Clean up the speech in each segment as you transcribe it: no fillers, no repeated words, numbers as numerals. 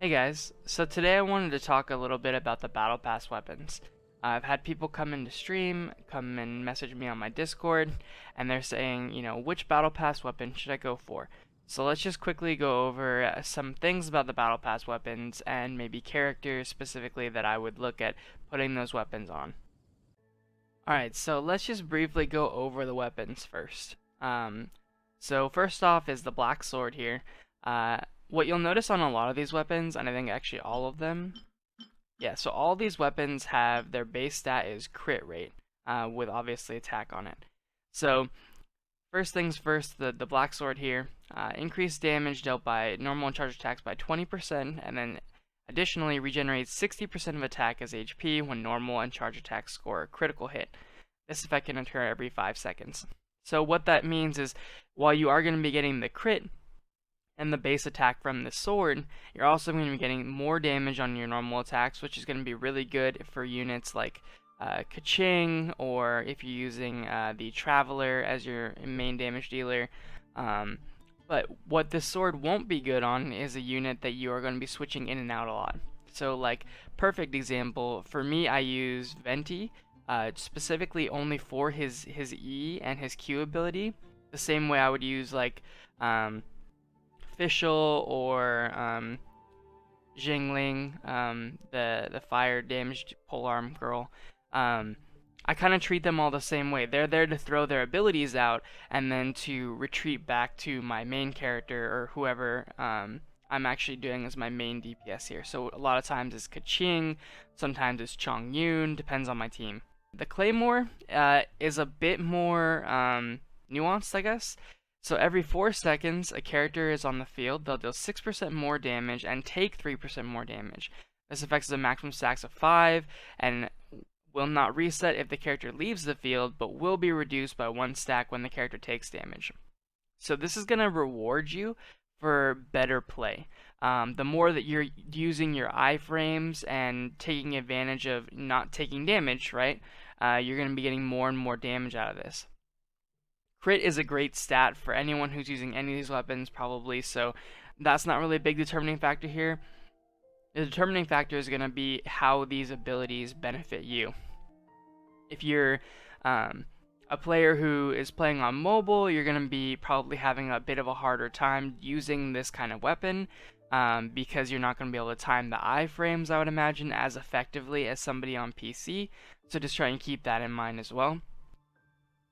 Hey guys, so today I wanted to talk a little bit about the Battle Pass weapons. I've had people come into stream, come and message me on my Discord, and they're saying, which Battle Pass weapon should I go for? So let's just quickly go over some things about the Battle Pass weapons and maybe characters specifically that I would look at putting those weapons on. Alright, so let's just briefly go over the weapons first. So first off is the Black Sword here. What you'll notice on a lot of these weapons, and I think actually all of them, so all these weapons have their base stat is crit rate, with obviously attack on it. So first things first, the Black Sword here, increased damage dealt by normal and charged attacks by 20%, and then additionally regenerates 60% of attack as HP when normal and charged attacks score a critical hit. This effect can occur every 5 seconds. So what that means is, while you are going to be getting the crit and the base attack from the sword, you're also going to be getting more damage on your normal attacks, which is going to be really good for units like Kaching, or if you're using the Traveler as your main damage dealer. But what this sword won't be good on is a unit that you are going to be switching in and out a lot. So like, perfect example, for me I use Venti, specifically only for his E and his Q ability, the same way I would use like Fischl or Jingling, the fire damaged polearm girl. I kind of treat them all the same way. They're there to throw their abilities out and then to retreat back to my main character or whoever I'm actually doing as my main DPS here. So a lot of times it's Kaching, sometimes it's Chong Yun, depends on my team. The Claymore is a bit more nuanced, I guess. So every 4 seconds, a character is on the field, they'll deal 6% more damage and take 3% more damage. This affects the maximum stacks of 5 and will not reset if the character leaves the field, but will be reduced by 1 stack when the character takes damage. So this is going to reward you for better play. The more that you're using your iframes and taking advantage of not taking damage, right, you're going to be getting more and more damage out of this. Crit is a great stat for anyone who's using any of these weapons, probably, so that's not really a big determining factor here. The determining factor is going to be how these abilities benefit you. If you're a player who is playing on mobile, you're going to be probably having a bit of a harder time using this kind of weapon, because you're not going to be able to time the iframes, I would imagine, as effectively as somebody on PC, so just try and keep that in mind as well.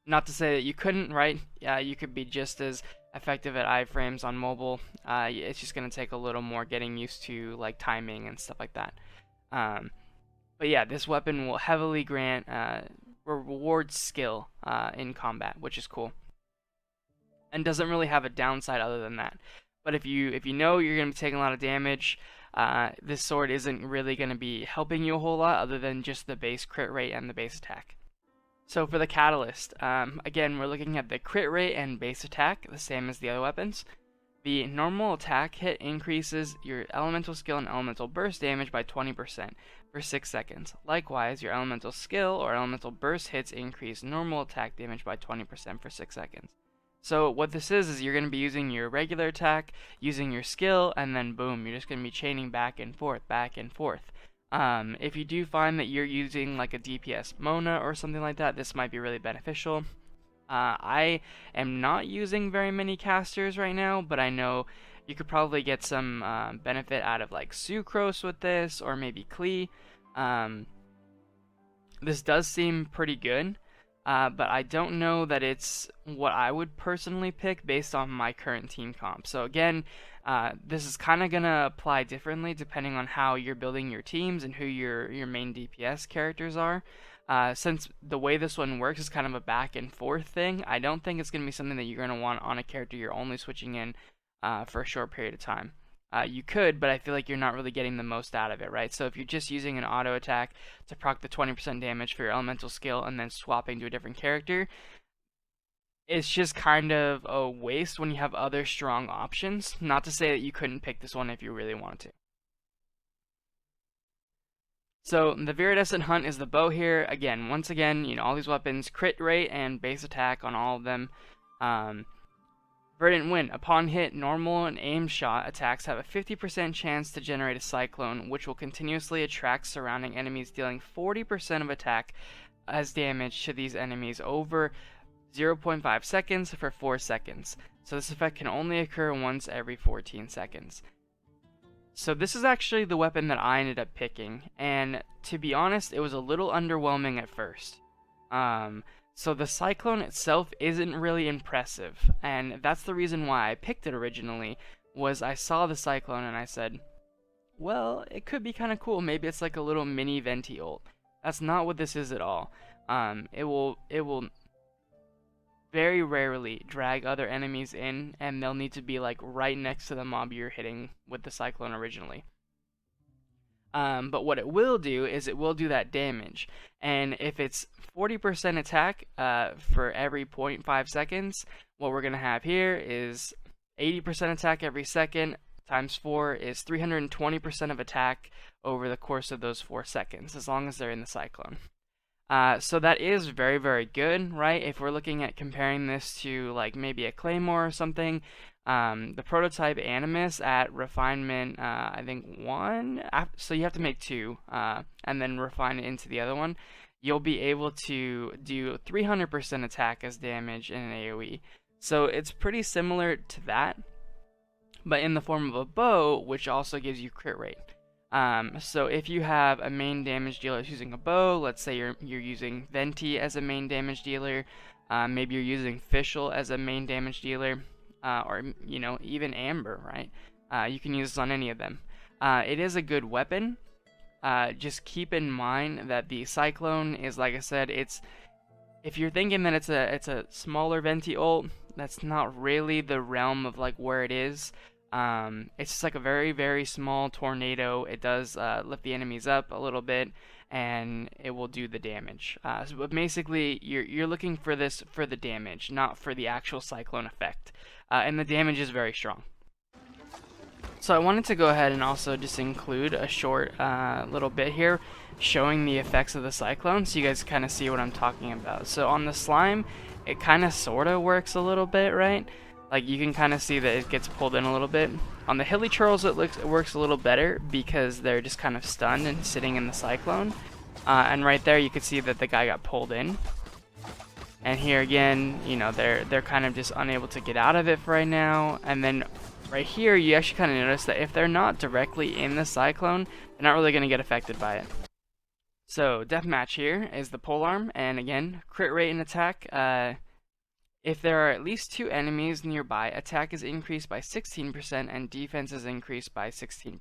Not to say that you couldn't, right? You could be just as effective at iframes on mobile. It's just going to take a little more getting used to like timing and stuff like that. But yeah, this weapon will heavily grant reward skill in combat, which is cool, and doesn't really have a downside other than that. But if you know you're going to be taking a lot of damage, this sword isn't really going to be helping you a whole lot other than just the base crit rate and the base attack. So for the Catalyst, again, we're looking at the crit rate and base attack, the same as the other weapons. The normal attack hit increases your elemental skill and elemental burst damage by 20% for 6 seconds. Likewise, your elemental skill or elemental burst hits increase normal attack damage by 20% for 6 seconds. So what this is you're going to be using your regular attack, using your skill, and then boom, you're just going to be chaining back and forth, back and forth. If you do find that you're using like a DPS Mona or something like that, this might be really beneficial. I am not using very many casters right now, but I know you could probably get some benefit out of like Sucrose with this, or maybe Klee. This does seem pretty good, but I don't know that it's what I would personally pick based on my current team comp. So again, this is kind of going to apply differently depending on how you're building your teams and who your main DPS characters are. Since the way this one works is kind of a back and forth thing, I don't think it's going to be something that you're going to want on a character you're only switching in for a short period of time. You could, but I feel like you're not really getting the most out of it, right? So if you're just using an auto attack to proc the 20% damage for your elemental skill and then swapping to a different character, it's just kind of a waste when you have other strong options. Not to say that you couldn't pick this one if you really wanted to. So the Viridescent Hunt is the bow here. Again, once again, all these weapons, crit rate and base attack on all of them. Verdant Wind. Upon hit, normal and aim shot attacks have a 50% chance to generate a cyclone, which will continuously attract surrounding enemies, dealing 40% of attack as damage to these enemies over 0.5 seconds for 4 seconds. So this effect can only occur once every 14 seconds. So this is actually the weapon that I ended up picking, and to be honest, it was a little underwhelming at first. So the Cyclone itself isn't really impressive, and that's the reason why I picked it originally, was I saw the Cyclone and I said, well, it could be kind of cool, maybe it's like a little mini Venti ult. That's not what this is at all. It will very rarely drag other enemies in, and they'll need to be like right next to the mob you're hitting with the Cyclone originally. But what it will do is it will do that damage, and if it's 40% attack for every 0.5 seconds, what we're going to have here is 80% attack every second times 4 is 320% of attack over the course of those 4 seconds, as long as they're in the Cyclone. So that is very, very good, right? If we're looking at comparing this to like maybe a Claymore or something, the prototype Animus at refinement, I think 1, so you have to make 2, and then refine it into the other one. You'll be able to do 300% attack as damage in an AoE. So it's pretty similar to that, but in the form of a bow, which also gives you crit rate. So if you have a main damage dealer using a bow, let's say you're using Venti as a main damage dealer, maybe you're using Fischl as a main damage dealer, or even Amber, right? You can use this on any of them. It is a good weapon. Just keep in mind that the Cyclone is, like I said, if you're thinking that it's a smaller Venti ult, that's not really the realm of like where it is. It's just like a very, very small tornado. It does lift the enemies up a little bit, and it will do the damage. But basically, you're looking for this for the damage, not for the actual Cyclone effect. And the damage is very strong. So I wanted to go ahead and also just include a short little bit here showing the effects of the Cyclone, so you guys kind of see what I'm talking about. So on the slime, it kind of sort of works a little bit, right? Like you can kind of see that it gets pulled in a little bit. On the hilly churls, it works a little better because they're just kind of stunned and sitting in the Cyclone. And right there, you can see that the guy got pulled in. And here again, they're kind of just unable to get out of it for right now. And then right here, you actually kind of notice that if they're not directly in the Cyclone, they're not really going to get affected by it. So Deathmatch here is the polearm, and again, crit rate and attack. If there are at least 2 enemies nearby, attack is increased by 16% and defense is increased by 16%.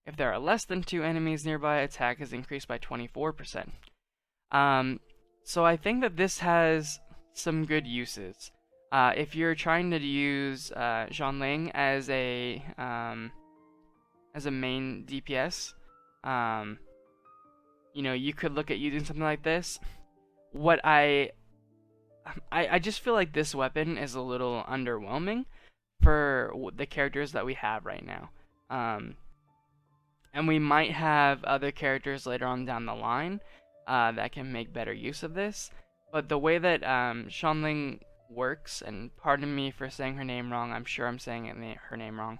If there are less than 2 enemies nearby, attack is increased by 24%. So I think that this has some good uses. If you're trying to use Zhongling as a main DPS, you could look at using something like this. What I just feel like this weapon is a little underwhelming for the characters that we have right now. And we might have other characters later on down the line that can make better use of this. But the way that Zhongling works, and pardon me for saying her name wrong, I'm sure I'm saying her name wrong.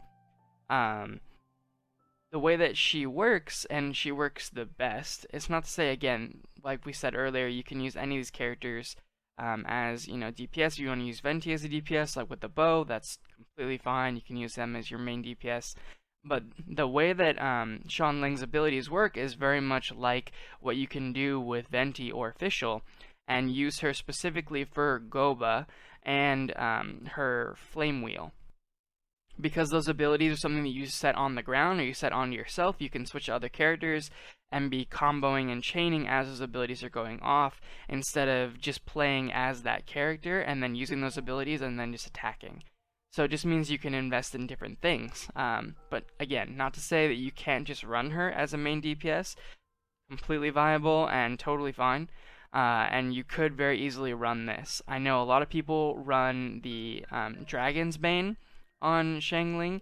The way that she works, and she works the best, it's not to say, again, like we said earlier, you can use any of these characters as DPS. If you want to use Venti as a DPS, like with the bow, that's completely fine. You can use them as your main DPS. But the way that Zhongling's abilities work is very much like what you can do with Venti or Fischl, and use her specifically for Goba and her Flame Wheel. Because those abilities are something that you set on the ground or you set on yourself, you can switch to other characters and be comboing and chaining as those abilities are going off, instead of just playing as that character and then using those abilities and then just attacking. So it just means you can invest in different things. But again, not to say that you can't just run her as a main DPS. Completely viable and totally fine. And you could very easily run this. I know a lot of people run the Dragon's Bane on Zhongling,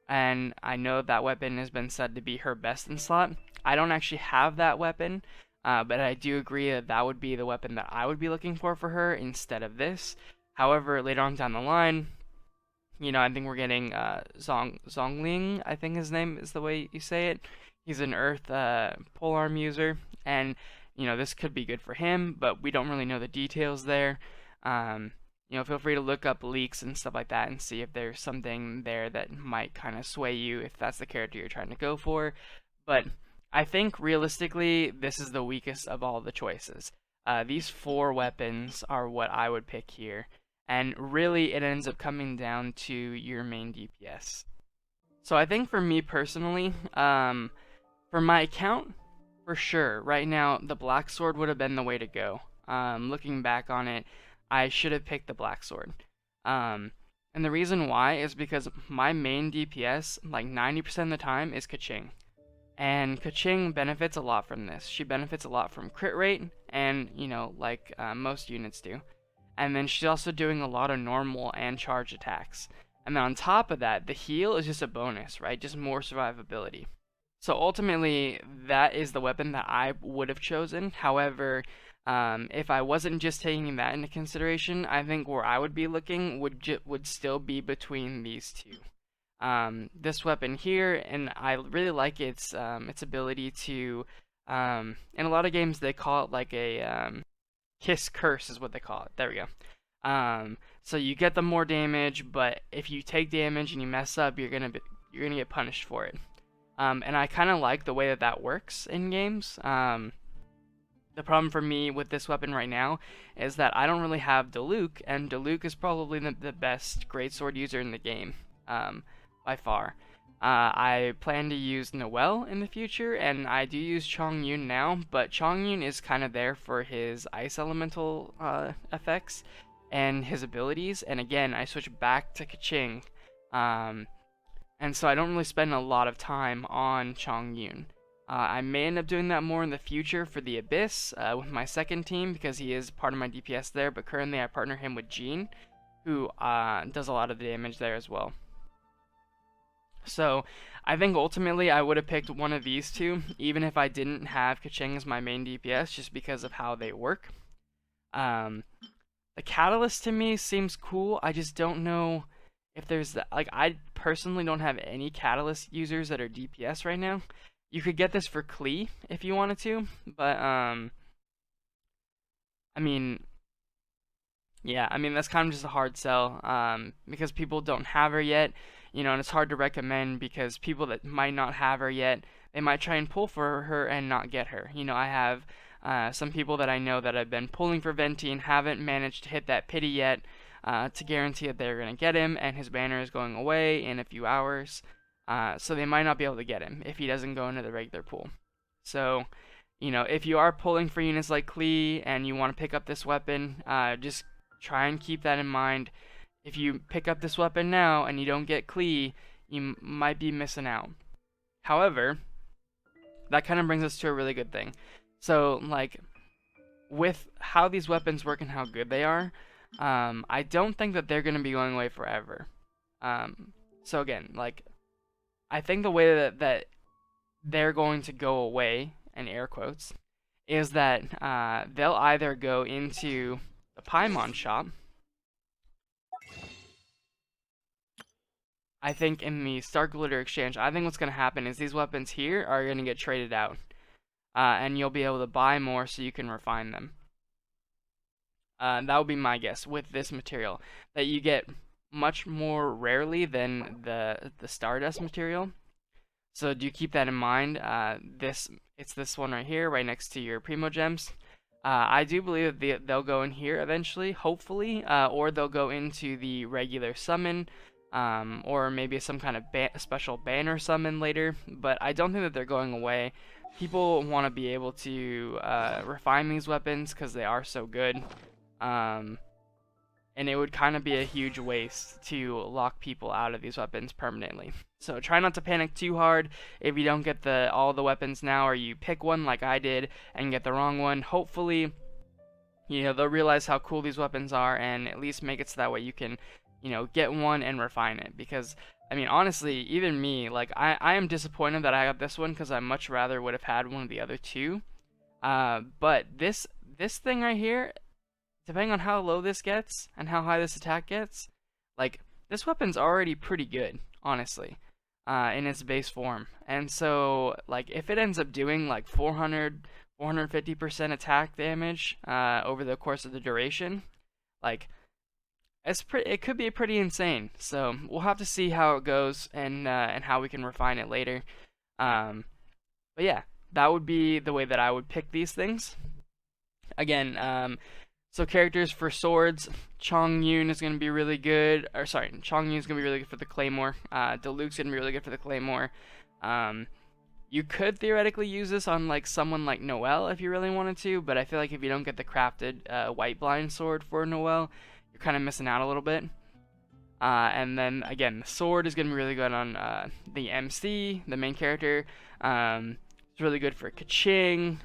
and I know that weapon has been said to be her best in slot. I don't actually have that weapon, but I do agree that that would be the weapon that I would be looking for her instead of this. However, later on down the line, I think we're getting Zongling, I think his name is the way you say it. He's an Earth polearm user, and this could be good for him, but we don't really know the details there. Um, feel free to look up leaks and stuff like that and see if there's something there that might kind of sway you if that's the character you're trying to go for. But I think realistically, this is the weakest of all the choices. These four weapons are what I would pick here, and really it ends up coming down to your main DPS. So I think for me personally, for my account, for sure, right now the Black Sword would have been the way to go. Looking back on it, I should have picked the Black Sword. And the reason why is because my main DPS, like 90% of the time, is Kaching. And Kaching benefits a lot from this. She benefits a lot from crit rate, and, like most units do. And then she's also doing a lot of normal and charge attacks. And then on top of that, the heal is just a bonus, right? Just more survivability. So ultimately, that is the weapon that I would have chosen. However, if I wasn't just taking that into consideration, I think where I would be looking would still be between these two. This weapon here, and I really like its ability to, in a lot of games they call it like a kiss curse is what they call it. There we go. So you get the more damage, but if you take damage and you mess up, you're gonna get punished for it. And I kind of like the way that works in games. The problem for me with this weapon right now is that I don't really have Diluc, and Diluc is probably the best greatsword user in the game, by far. I plan to use Noel in the future, and I do use Chongyun now, but Chongyun is kind of there for his ice elemental effects and his abilities, and again, I switch back to Kaching, and so I don't really spend a lot of time on Chongyun. I may end up doing that more in the future for the Abyss with my second team because he is part of my DPS there, but currently I partner him with Jean, who does a lot of the damage there as well. So I think ultimately I would have picked one of these two, even if I didn't have Kaching as my main DPS, just because of how they work. The Catalyst to me seems cool. I just don't know if there's like I personally don't have any Catalyst users that are DPS right now. You could get this for Klee if you wanted to, but I mean, yeah, I mean that's kind of just a hard sell because people don't have her yet, and it's hard to recommend because people that might not have her yet, they might try and pull for her and not get her. I have some people that I know that have been pulling for Venti and haven't managed to hit that pity yet to guarantee that they're going to get him, and his banner is going away in a few hours. So they might not be able to get him if he doesn't go into the regular pool. So, if you are pulling for units like Klee and you want to pick up this weapon, just try and keep that in mind. If you pick up this weapon now and you don't get Klee, you might be missing out. However, that kind of brings us to a really good thing. So, like, with how these weapons work and how good they are, I don't think that they're going to be going away forever. So again, like, I think the way that they're going to go away, in air quotes, is that they'll either go into the Paimon shop. I think in the Star Glitter Exchange, I think what's going to happen is these weapons here are going to get traded out. And you'll be able to buy more so you can refine them. That would be my guess with this material. That you get much more rarely than the Stardust material. So do keep that in mind. It's this one right here, right next to your Primo Gems. I do believe that they'll go in here eventually, hopefully, or they'll go into the regular summon, or maybe some kind of special banner summon later, but I don't think that they're going away. People want to be able to refine these weapons because they are so good, and it would kind of be a huge waste to lock people out of these weapons permanently. So try not to panic too hard if you don't get all the weapons now, or you pick one like I did and get the wrong one. Hopefully, they'll realize how cool these weapons are and at least make it so that way you can, get one and refine it. Because, I mean, honestly, even me, like, I am disappointed that I got this one because I much rather would have had one of the other two. But this thing right here, depending on how low this gets and how high this attack gets, like, this weapon's already pretty good, honestly, in its base form. And so, like, if it ends up doing like 400, 450% attack damage over the course of the duration, like, it could be pretty insane. So we'll have to see how it goes and how we can refine it later. Um, but yeah, that would be the way that I would pick these things. Again, so characters for swords, Chong Yun is going to be really good. Or sorry, Chong Yun is going to be really good for the claymore. Diluc's going to be really good for the claymore. Um, you could theoretically use this on like someone like Noelle if you really wanted to, but I feel like if you don't get the crafted white blind sword for Noelle, you're kind of missing out a little bit. And then again, the sword is going to be really good on the MC, the main character. It's really good for Kaching.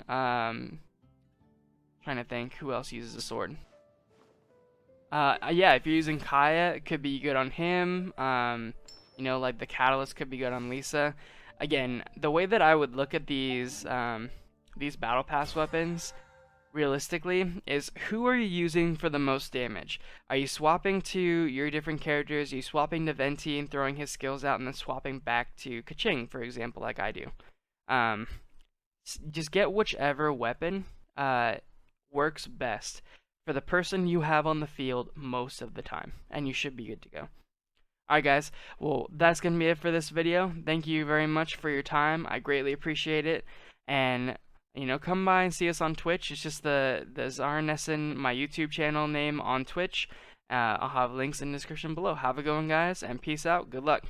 Trying to think who else uses a sword. Yeah, if you're using Kaya, it could be good on him. You know, like the Catalyst could be good on Lisa. Again, the way that I would look at these Battle Pass weapons, realistically, is who are you using for the most damage? Are you swapping to your different characters? Are you swapping to Venti and throwing his skills out and then swapping back to Kaching, for example, like I do? Just get whichever weapon works best for the person you have on the field most of the time, and you should be good to go. Alright guys, well that's going to be it for this video. Thank you very much for your time. I greatly appreciate it. And you know, come by and see us on Twitch. It's just the Zarnessen, my YouTube channel name on Twitch. I'll have links in the description below. Have a good one guys, and peace out. Good luck.